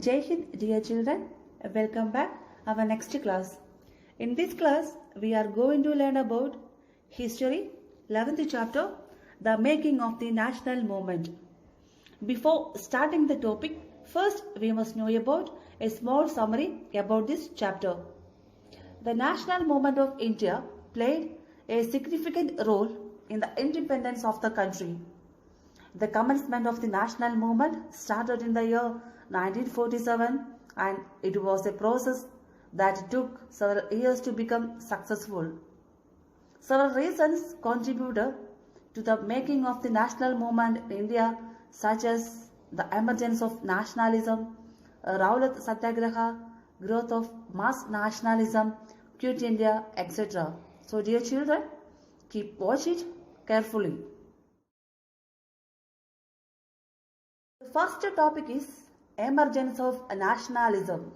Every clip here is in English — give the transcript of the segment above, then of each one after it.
Jai Hind, dear children. Welcome back our next class. In this class, we are going to learn about history, 11th chapter, the making of the national movement. Before starting the topic, first we must know about a small summary about this chapter. The national movement of India played a significant role in the independence of the country. The commencement of the national movement started in the year 1947 and it was a process that took several years to become successful. Several reasons contributed to the making of the national movement in India, such as the emergence of nationalism, Rowlatt Satyagraha, growth of mass nationalism, Quit India, etc. So dear children, watch it carefully. The first topic is emergence of nationalism.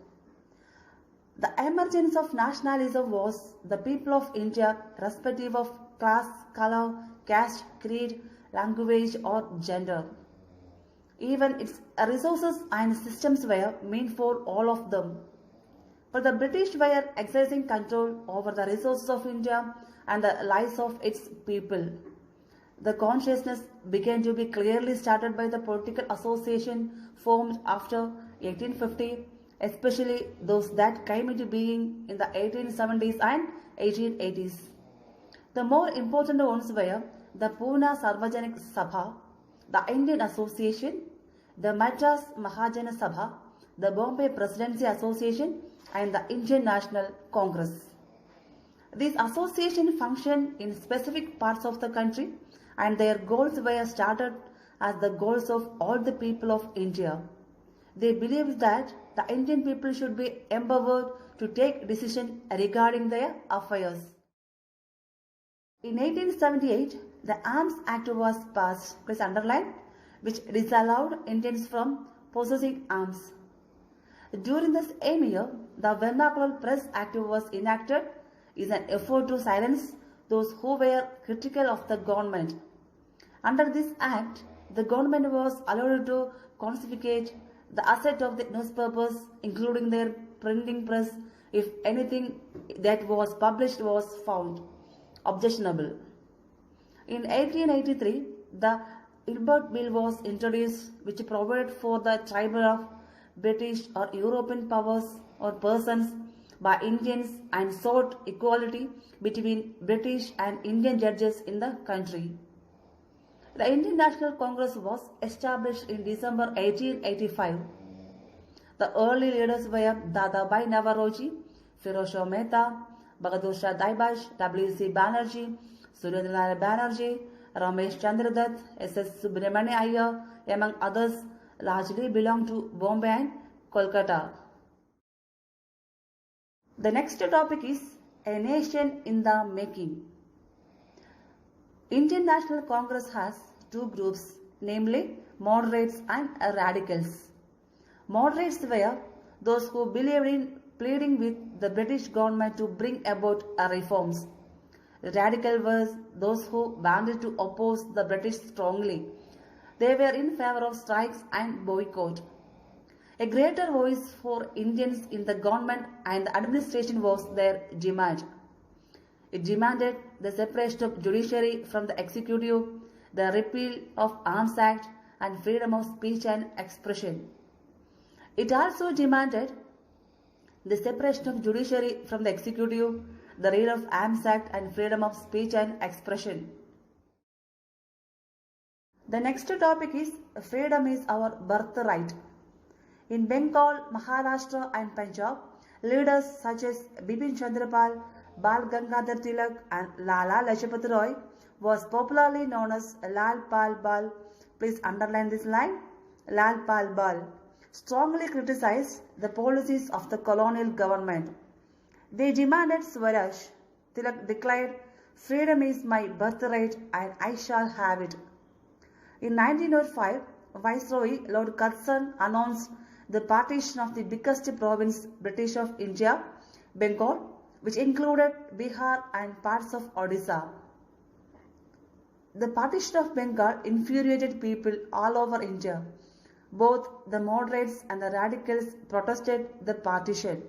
The emergence of nationalism was the people of India, irrespective of class, color, caste, creed, language or gender. Even its resources and systems were meant for all of them. But the British were exercising control over the resources of India and the lives of its people. The consciousness began to be clearly started by the political association formed after 1850, especially those that came into being in the 1870s and 1880s. The more important ones were the Pune Sarvajanik Sabha, the Indian Association, the Madras Mahajana Sabha, the Bombay Presidency Association and the Indian National Congress. These associations functioned in specific parts of the country and their goals were started as the goals of all the people of India. They believed that the Indian people should be empowered to take decisions regarding their affairs. In 1878, the Arms Act was passed, please underline, which disallowed Indians from possessing arms. During the same year, the Vernacular Press Act was enacted in an effort to silence those who were critical of the government. Under this act, the government was allowed to confiscate the asset of the newspapers, including their printing press, if anything that was published was found objectionable. In 1883, the Ilbert Bill was introduced, which provided for the tribal of British or European powers or persons by Indians and sought equality between British and Indian judges in the country. The Indian National Congress was established in December 1885. The early leaders were Dadabhai Naoroji, Firozshah Mehta, Bahadur Shah Daibash, W.C. Banerjee, Surendranath Banerjee, Ramesh Chandra Dutt, S.S. Subramania Iyer, among others, largely belonged to Bombay and Kolkata. The next topic is a nation in the making. Indian National Congress has two groups, namely moderates and radicals. Moderates were those who believed in pleading with the British government to bring about reforms. Radical were those who wanted to oppose the British strongly. They were in favor of strikes and boycott. A greater voice for Indians in the government and the administration was their demand. It demanded the separation of judiciary from the executive, the repeal of Arms Act and freedom of speech and expression. It also demanded the separation of judiciary from the executive, the repeal of Arms Act and freedom of speech and expression. The next topic is freedom is our birthright. In Bengal, Maharashtra and Punjab, leaders such as Bipin Chandrapal, Bal Gangadhar Tilak and Lala Lajpat Roy was popularly known as Lal Pal Bal. Please underline this line. Lal Pal Bal strongly criticized the policies of the colonial government. They demanded Swaraj. Tilak declared, "Freedom is my birthright and I shall have it." In 1905, Viceroy Lord Curzon announced the partition of the biggest province British of India, Bengal, which included Bihar and parts of Odisha. The partition of Bengal infuriated people all over India. Both the moderates and the radicals protested the partition.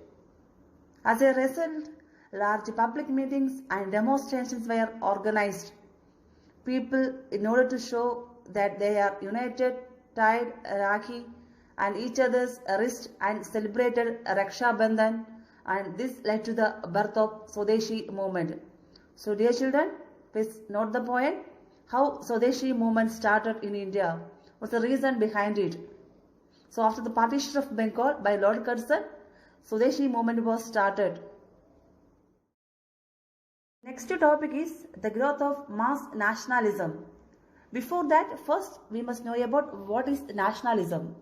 As a result, large public meetings and demonstrations were organized. People, in order to show that they are united, tied Rakhi and each other's wrist and celebrated Raksha Bandhan, and this led to the birth of Swadeshi movement. So dear children, please note the point how Swadeshi movement started in India. What's the reason behind it? So after the partition of Bengal by Lord Curzon, Swadeshi movement was started. Next topic is the growth of mass nationalism. Before that, first we must know about what is nationalism.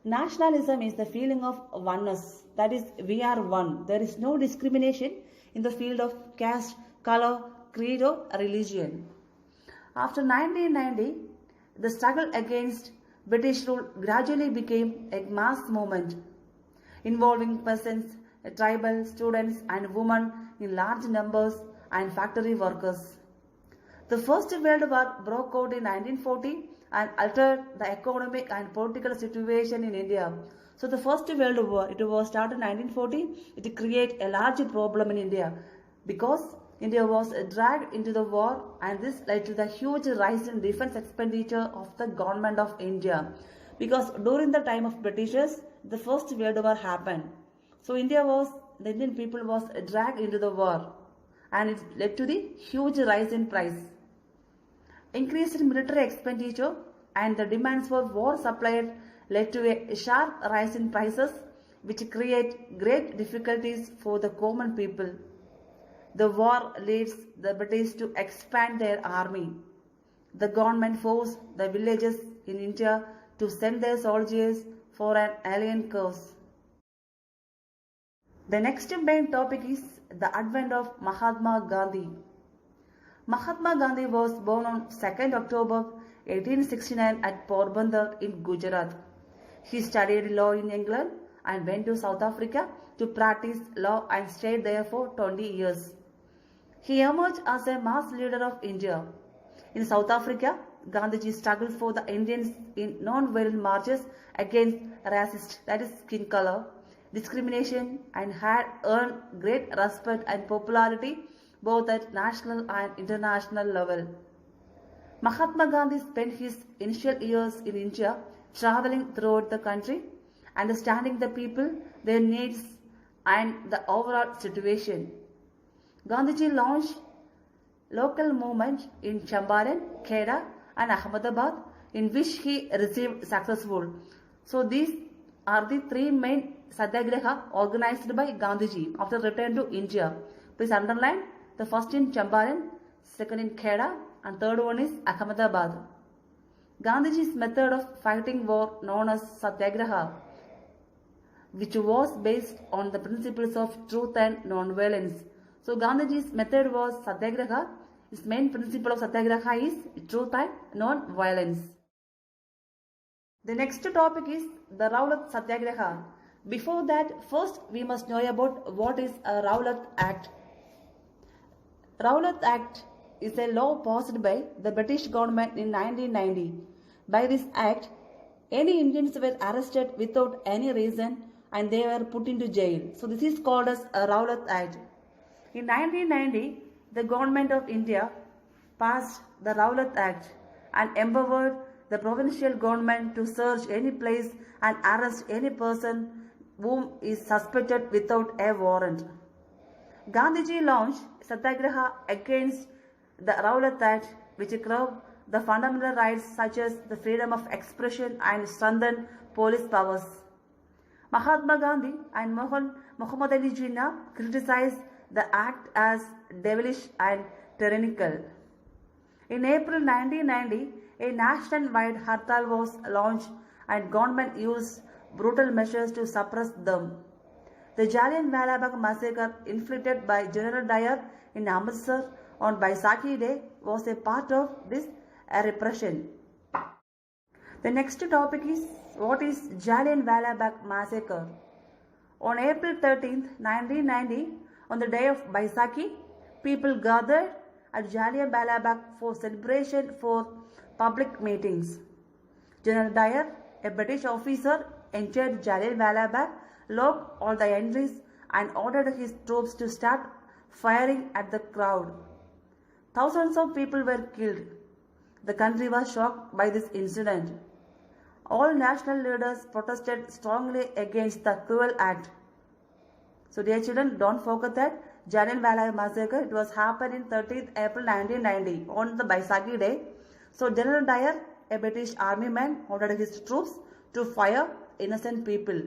Nationalism is the feeling of oneness, that is, we are one. There is no discrimination in the field of caste, color, creed or religion. After 1990, the struggle against British rule gradually became a mass movement involving peasants, tribal students and women in large numbers and factory workers. The First World War broke out in 1940 and altered the economic and political situation in India. So the First World War, it was started in 1940. It created a large problem in India because India was dragged into the war, and this led to the huge rise in defense expenditure of the government of India. Because during the time of Britishers, the First World War happened. So the Indian people was dragged into the war, and it led to the huge rise in price. Increased military expenditure and the demands for war supply led to a sharp rise in prices, which create great difficulties for the common people. The war leads the British to expand their army. The government forced the villages in India to send their soldiers for an alien cause. The next main topic is the advent of Mahatma Gandhi. Mahatma Gandhi was born on 2nd October 1869 at Porbandar in Gujarat. He studied law in England and went to South Africa to practice law and stayed there for 20 years. He emerged as a mass leader of India. In South Africa, Gandhiji struggled for the Indians in non-violent marches against racist, that is skin color, discrimination, and had earned great respect and popularity both at national and international level. Mahatma Gandhi spent his initial years in India traveling throughout the country, understanding the people, their needs and the overall situation. Gandhiji launched local movement in Champaran, Kheda and Ahmedabad, in which he received successful. So these are the three main satyagraha organized by Gandhiji after return to India. Please underline, the first in Champaran, second in Kheda and third one is Ahmedabad. Gandhiji's method of fighting war known as satyagraha, which was based on the principles of truth and non-violence. So Gandhiji's method was satyagraha. His main principle of satyagraha is truth and non-violence. The next topic is the Rowlatt Satyagraha. Before that, first we must know about what is a Rowlatt Act. Rowlatt Act is a law passed by the British government in 1990. By this act, any Indians were arrested without any reason and they were put into jail. So this is called as a Rowlatt Act. In 1990, the government of India passed the Rowlatt Act and empowered the provincial government to search any place and arrest any person whom is suspected without a warrant. Gandhiji launched Satyagraha against the Rowlatt Act, which curbed the fundamental rights such as the freedom of expression and strengthened police powers. Mahatma Gandhi and Muhammad Ali Jinnah criticized the act as devilish and tyrannical. In April 1990, a nationwide hartal was launched and government used brutal measures to suppress them. The Jallianwala Bagh massacre inflicted by General Dyer in Amritsar on Baisakhi Day was a part of this repression. The next topic is what is Jallianwala Bagh massacre. On April 13, 1990, on the day of Baisakhi, people gathered at Jallianwala Bagh for celebration for public meetings. General Dyer a British officer entered Jallianwala Bagh, locked all the entries and ordered his troops to start firing at the crowd. Thousands of people were killed. The country was shocked by this incident. All national leaders protested strongly against the cruel act. So dear children, don't forget that Jallianwala massacre, it was happened in 30th April 1990 on the Baisakhi day. So General Dyer, a British army man, ordered his troops to fire innocent people.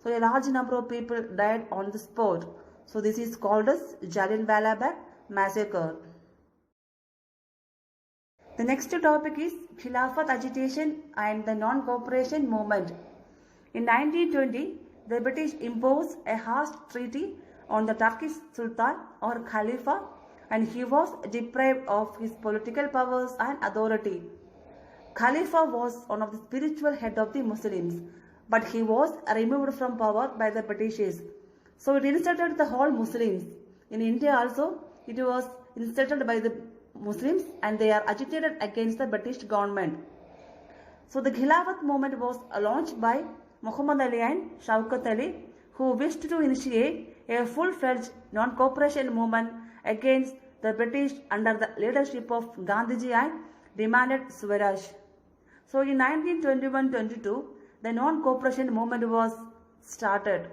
So a large number of people died on the spot. So this is called as Jallianwala Bagh massacre. The next topic is Khilafat agitation and the non-cooperation movement. In 1920, the British imposed a harsh treaty on the Turkish Sultan or Khalifa, and he was deprived of his political powers and authority. Khalifa was one of the spiritual head of the Muslims, but he was removed from power by the Britishers. So it insulted the whole Muslims. In India also, it was insulted by the Muslims and they are agitated against the British government. So the Khilafat movement was launched by Muhammad Ali and Shaukat Ali, who wished to initiate a full-fledged non-cooperation movement against the British under the leadership of Gandhiji and demanded Swaraj. So in 1921-22, the non-cooperation movement was started.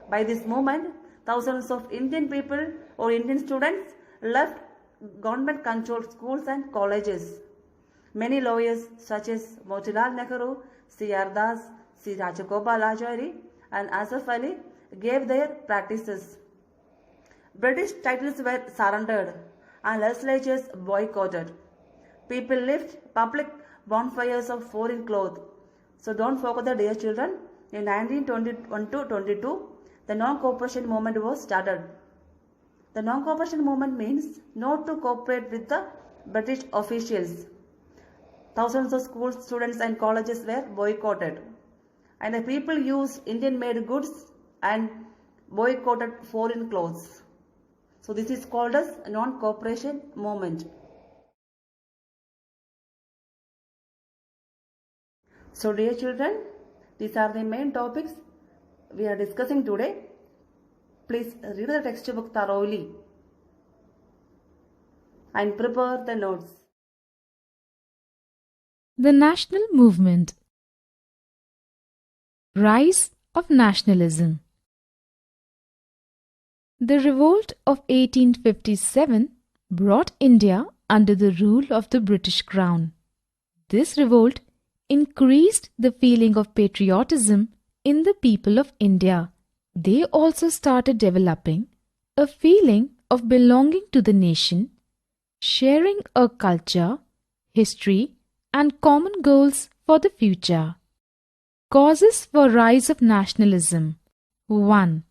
By this movement, thousands of Indian people or Indian students left government-controlled schools and colleges. Many lawyers such as Motilal Nehru, C.R. Das, C. Rajagopalachari and Asaf Ali gave their practices. British titles were surrendered and legislatures boycotted. People left public bonfires of foreign cloth. So don't forget that, dear children, in 1921-22, the non-cooperation movement was started. The non-cooperation movement means not to cooperate with the British officials. Thousands of school students and colleges were boycotted. And the people used Indian-made goods and boycotted foreign clothes. So this is called as non-cooperation movement. So dear children, these are the main topics we are discussing today. Please read the textbook thoroughly and prepare the notes. The national movement. Rise of nationalism. The revolt of 1857 brought India under the rule of the British Crown. This revolt increased the feeling of patriotism in the people of India. They also started developing a feeling of belonging to the nation, sharing a culture, history, and common goals for the future. Causes for rise of nationalism. 1.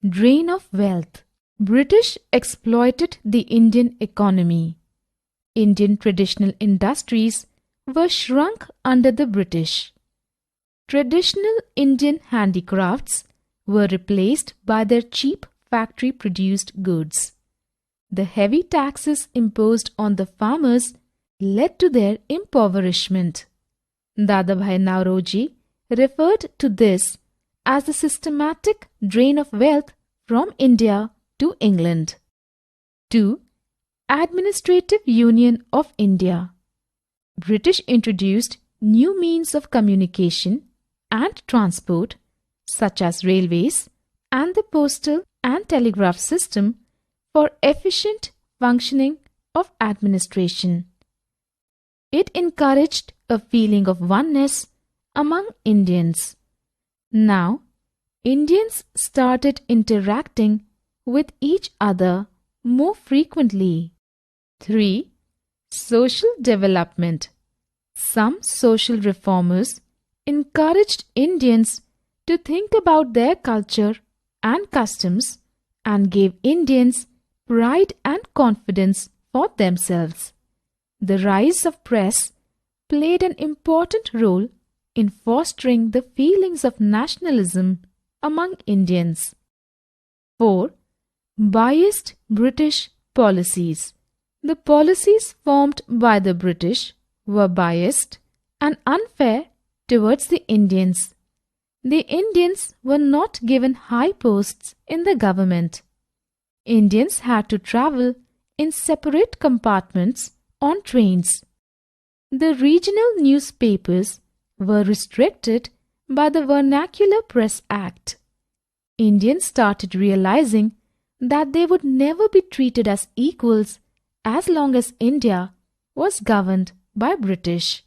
Drain of wealth. British exploited the Indian economy. Indian traditional industries were shrunk under the British. Traditional Indian handicrafts were replaced by their cheap factory-produced goods. The heavy taxes imposed on the farmers led to their impoverishment. Dadabhai Nauroji referred to this as the systematic drain of wealth from India to England. 2. Administrative Union of India. British introduced new means of communication and transport such as railways and the postal and telegraph system for efficient functioning of administration. It encouraged a feeling of oneness among Indians. Now, Indians started interacting with each other more frequently. 3. Social development. Some social reformers encouraged Indians to think about their culture and customs and gave Indians pride and confidence for themselves. The rise of press played an important role in fostering the feelings of nationalism among Indians. 4. Biased British policies. The policies formed by the British were biased and unfair towards the Indians. The Indians were not given high posts in the government. Indians had to travel in separate compartments on trains. The regional newspapers were restricted by the Vernacular Press Act. Indians started realizing that they would never be treated as equals as long as India was governed by British.